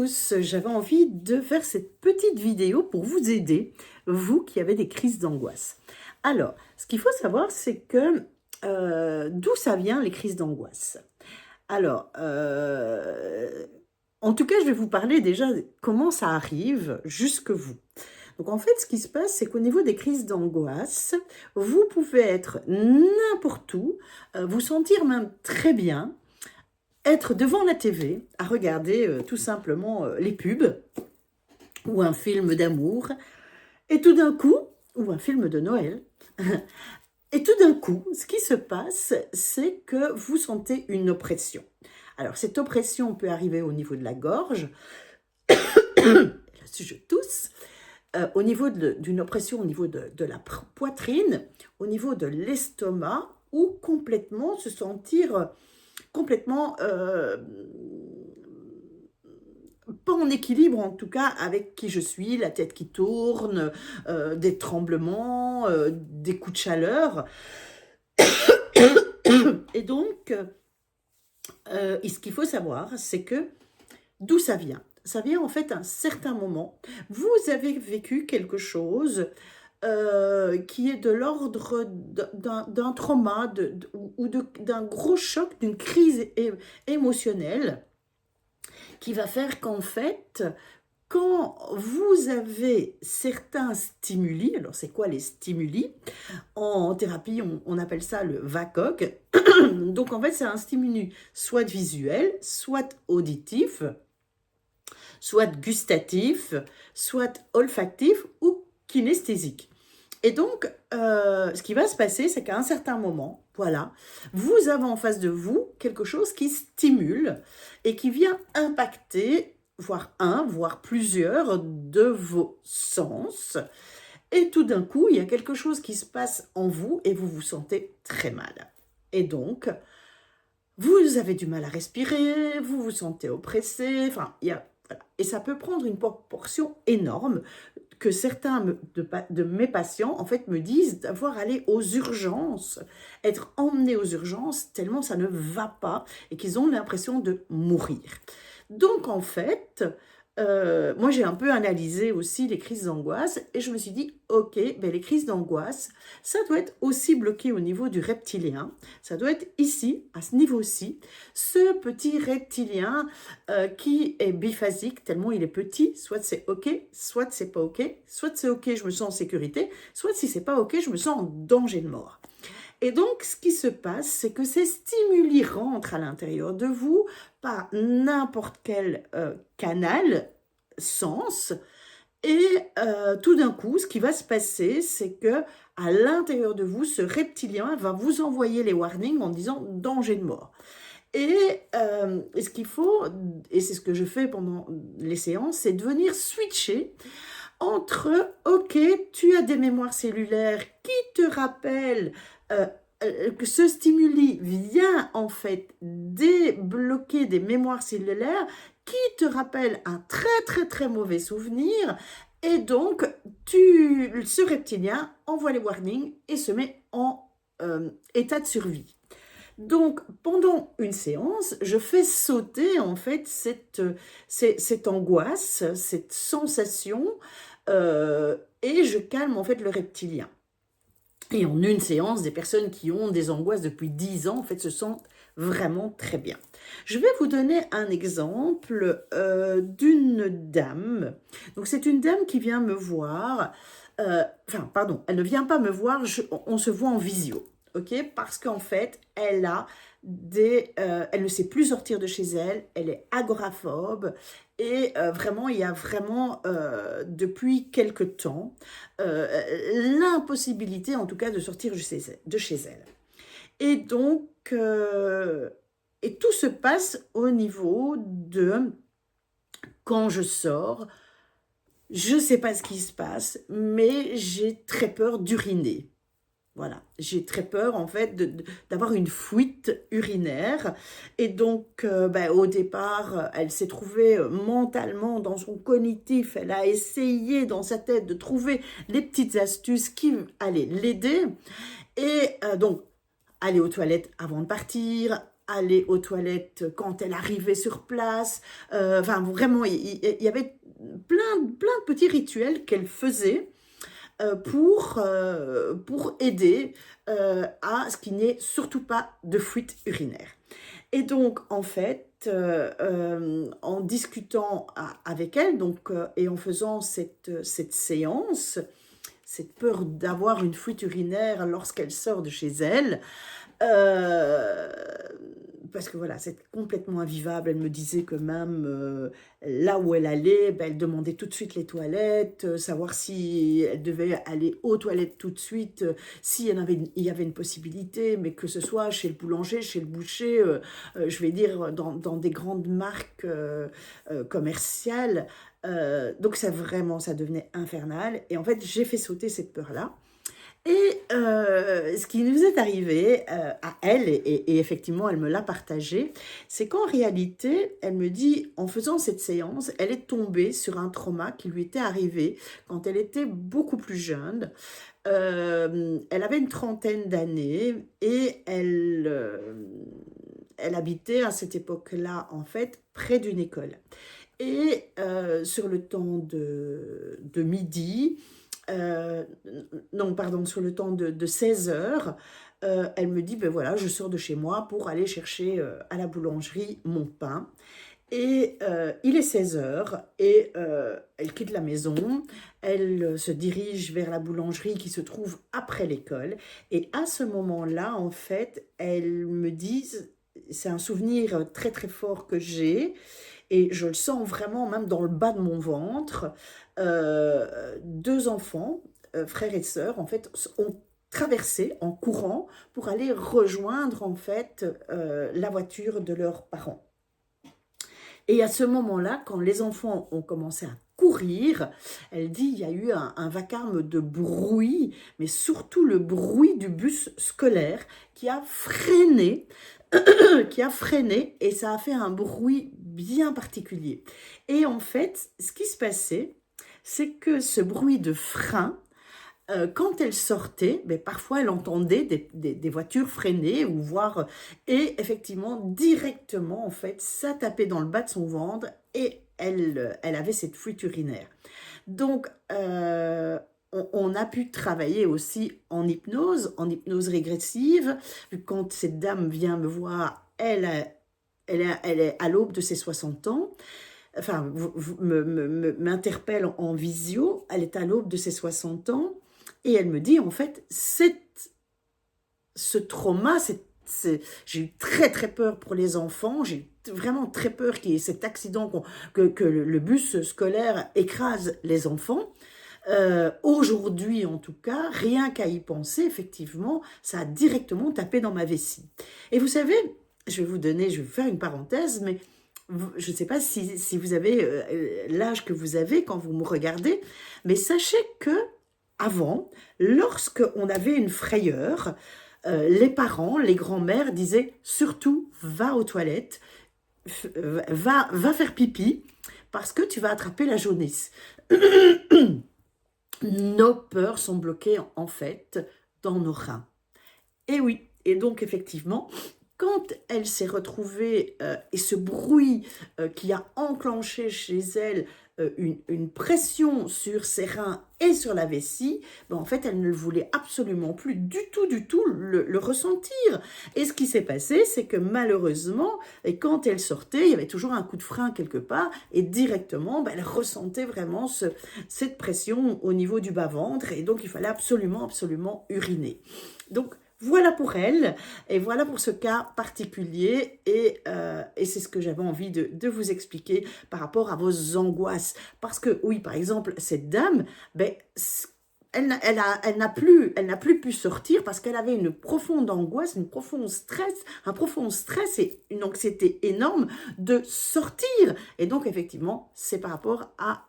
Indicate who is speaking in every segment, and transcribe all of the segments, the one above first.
Speaker 1: tous, j'avais envie de faire cette petite vidéo pour vous aider, vous qui avez des crises d'angoisse. Alors, ce qu'il faut savoir, c'est que d'où ça vient les crises d'angoisse? Alors, en tout cas, je vais vous parler déjà de comment ça arrive jusque vous. Donc en fait, ce qui se passe, c'est qu'au niveau des crises d'angoisse, vous pouvez être n'importe où, vous sentir même très bien, être devant la TV, à regarder tout simplement les pubs, ou un film d'amour, et tout d'un coup, ou un film de Noël, et tout d'un coup, ce qui se passe, c'est que vous sentez une oppression. Alors cette oppression peut arriver au niveau de la gorge, là-dessus je tousse, au niveau d'une oppression au niveau de la poitrine, au niveau de l'estomac, ou complètement se sentir complètement pas en équilibre, en tout cas avec qui je suis, la tête qui tourne, des tremblements, des coups de chaleur. Et donc, ce qu'il faut savoir, c'est que d'où ça vient? Ça vient en fait à un certain moment. Vous avez vécu quelque chose qui est de l'ordre d'un trauma ou d'un gros choc, d'une crise émotionnelle qui va faire qu'en fait, quand vous avez certains stimuli, alors c'est quoi les stimuli? En thérapie, on appelle ça le VACOG. Donc en fait, c'est un stimuli soit visuel, soit auditif, soit gustatif, soit olfactif ou kinesthésique. Et donc, ce qui va se passer, c'est qu'à un certain moment, voilà, vous avez en face de vous quelque chose qui stimule et qui vient impacter, voire plusieurs de vos sens. Et tout d'un coup, il y a quelque chose qui se passe en vous et vous vous sentez très mal. Et donc, vous avez du mal à respirer, vous vous sentez oppressé, enfin, voilà. Et ça peut prendre une proportion énorme que certains de mes patients, en fait, me disent d'avoir allé aux urgences, être emmenés aux urgences tellement ça ne va pas et qu'ils ont l'impression de mourir. Donc, en fait, moi, j'ai un peu analysé aussi les crises d'angoisse et je me suis dit, ok, ben, les crises d'angoisse, ça doit être aussi bloqué au niveau du reptilien, ça doit être ici, à ce niveau-ci, ce petit reptilien qui est biphasique, tellement il est petit, soit c'est ok, soit c'est pas ok, soit c'est ok, je me sens en sécurité, soit si c'est pas ok, je me sens en danger de mort. Et donc, ce qui se passe, c'est que ces stimuli rentrent à l'intérieur de vous par n'importe quel canal, sens, et tout d'un coup, ce qui va se passer, c'est que à l'intérieur de vous, ce reptilien va vous envoyer les warnings en disant danger de mort. Et ce qu'il faut, et c'est ce que je fais pendant les séances, c'est de venir switcher entre, ok, tu as des mémoires cellulaires qui te rappellent que ce stimuli vient en fait débloquer des mémoires cellulaires qui te rappellent un très mauvais souvenir, et donc ce reptilien envoie les warnings et se met en état de survie. Donc, pendant une séance, je fais sauter en fait cette angoisse, cette sensation, et je calme en fait le reptilien. Et en une séance, des personnes qui ont des angoisses depuis 10 ans, en fait, se sentent vraiment très bien. Je vais vous donner un exemple d'une dame. Donc, c'est une dame qui vient me voir. Elle ne vient pas me voir, on se voit en visio. Ok, parce qu'en fait, elle ne sait plus sortir de chez elle, elle est agoraphobe et vraiment, il y a vraiment, depuis quelque temps, l'impossibilité en tout cas de sortir de chez elle. Et donc, et tout se passe au niveau de quand je sors, je ne sais pas ce qui se passe, mais j'ai très peur d'uriner. Voilà, j'ai très peur en fait d'avoir une fuite urinaire. Et donc, au départ, elle s'est trouvée mentalement dans son cognitif, elle a essayé dans sa tête de trouver les petites astuces qui allaient l'aider. Et donc, aller aux toilettes avant de partir, aller aux toilettes quand elle arrivait sur place. Enfin, vraiment, il y avait plein de petits rituels qu'elle faisait pour aider à ce qu'il n'y ait surtout pas de fuite urinaire. Et donc, en fait, en discutant avec elle donc, et en faisant cette séance, cette peur d'avoir une fuite urinaire lorsqu'elle sort de chez elle, euh, parce que voilà, c'est complètement invivable. Elle me disait que même là où elle allait, ben, elle demandait tout de suite les toilettes, savoir si elle devait aller aux toilettes tout de suite, si il y avait une possibilité, mais que ce soit chez le boulanger, chez le boucher, je vais dire dans des grandes marques commerciales. Donc ça vraiment, ça devenait infernal. Et en fait, j'ai fait sauter cette peur-là. Et ce qui nous est arrivé à elle, et effectivement elle me l'a partagé, c'est qu'en réalité, elle me dit, en faisant cette séance, elle est tombée sur un trauma qui lui était arrivé quand elle était beaucoup plus jeune. Elle avait une trentaine d'années et elle habitait à cette époque-là, en fait, près d'une école. Et sur le temps de midi, euh, non, pardon, sur le temps de 16 heures, elle me dit, ben voilà, je sors de chez moi pour aller chercher à la boulangerie mon pain. Et il est 16 heures et elle quitte la maison, elle se dirige vers la boulangerie qui se trouve après l'école. Et à ce moment-là, en fait, elle me dit, c'est un souvenir très très fort que j'ai, et je le sens vraiment même dans le bas de mon ventre. Deux enfants, frères et sœurs, en fait, ont traversé en courant pour aller rejoindre en fait la voiture de leurs parents. Et à ce moment-là, quand les enfants ont commencé à courir, elle dit il y a eu un vacarme de bruit, mais surtout le bruit du bus scolaire qui a freiné, qui a freiné, et ça a fait un bruit bien particulier. Et en fait, ce qui se passait, c'est que ce bruit de frein, quand elle sortait, mais parfois elle entendait des voitures freiner ou voir, et effectivement directement en fait ça tapait dans le bas de son ventre et elle avait cette fuite urinaire. Donc on a pu travailler aussi en hypnose régressive. Quand cette dame vient me voir, elle est à l'aube de ses 60 ans. Enfin, m'interpelle en visio, elle est à l'aube de ses 60 ans, et elle me dit, en fait, ce trauma, j'ai eu très très peur pour les enfants, j'ai eu vraiment très peur qu'il y ait cet accident, que le bus scolaire écrase les enfants. Aujourd'hui, en tout cas, rien qu'à y penser, effectivement, ça a directement tapé dans ma vessie. Et vous savez, je vais vous faire une parenthèse, mais je ne sais pas si vous avez l'âge que vous avez quand vous me regardez, mais sachez que avant, lorsque on avait une frayeur, les parents, les grands-mères disaient surtout va aux toilettes, va faire pipi parce que tu vas attraper la jaunisse. Nos peurs sont bloquées en fait dans nos reins. Et oui, et donc effectivement, quand elle s'est retrouvée, et ce bruit qui a enclenché chez elle une pression sur ses reins et sur la vessie, ben en fait, elle ne voulait absolument plus du tout le ressentir. Et ce qui s'est passé, c'est que malheureusement, et quand elle sortait, il y avait toujours un coup de frein quelque part, et directement, ben, elle ressentait vraiment cette pression au niveau du bas-ventre, et donc il fallait absolument uriner. Donc, voilà pour elle, et voilà pour ce cas particulier, et c'est ce que j'avais envie de vous expliquer par rapport à vos angoisses. Parce que oui, par exemple, cette dame, ben, elle n'a plus pu sortir parce qu'elle avait une profonde angoisse, un profond stress et une anxiété énorme de sortir. Et donc, effectivement, c'est par rapport à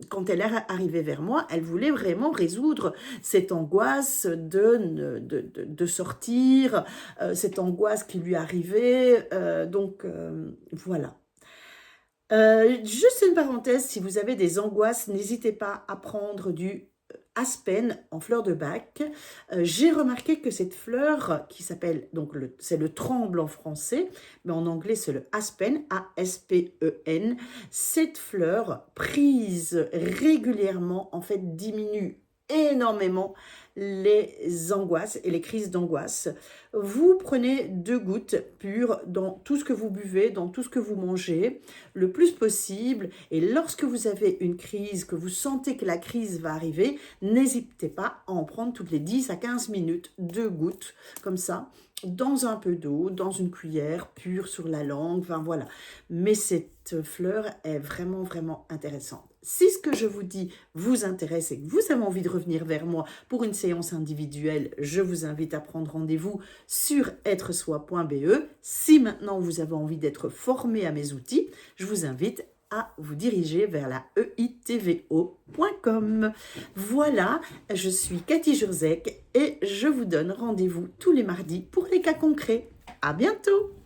Speaker 1: quand elle est arrivée vers moi, elle voulait vraiment résoudre cette angoisse de sortir, cette angoisse qui lui arrivait. Voilà. Juste une parenthèse, si vous avez des angoisses, n'hésitez pas à prendre du Aspen en fleur de bac. J'ai remarqué que cette fleur qui s'appelle, donc c'est le tremble en français, mais en anglais c'est le aspen, A-S-P-E-N. Cette fleur prise régulièrement en fait diminue énormément les angoisses et les crises d'angoisse. Vous prenez 2 gouttes pures dans tout ce que vous buvez, dans tout ce que vous mangez, le plus possible. Et lorsque vous avez une crise, que vous sentez que la crise va arriver, n'hésitez pas à en prendre toutes les 10 à 15 minutes, 2 gouttes, comme ça, dans un peu d'eau, dans une cuillère pure sur la langue, enfin voilà. Mais cette fleur est vraiment, vraiment intéressante. Si ce que je vous dis vous intéresse et que vous avez envie de revenir vers moi pour une séance individuelle, je vous invite à prendre rendez-vous sur êtresoi.be. Si maintenant vous avez envie d'être formé à mes outils, je vous invite à vous diriger vers la eitvo.com. Voilà, je suis Cathy Jurzek et je vous donne rendez-vous tous les mardis pour les cas concrets. À bientôt!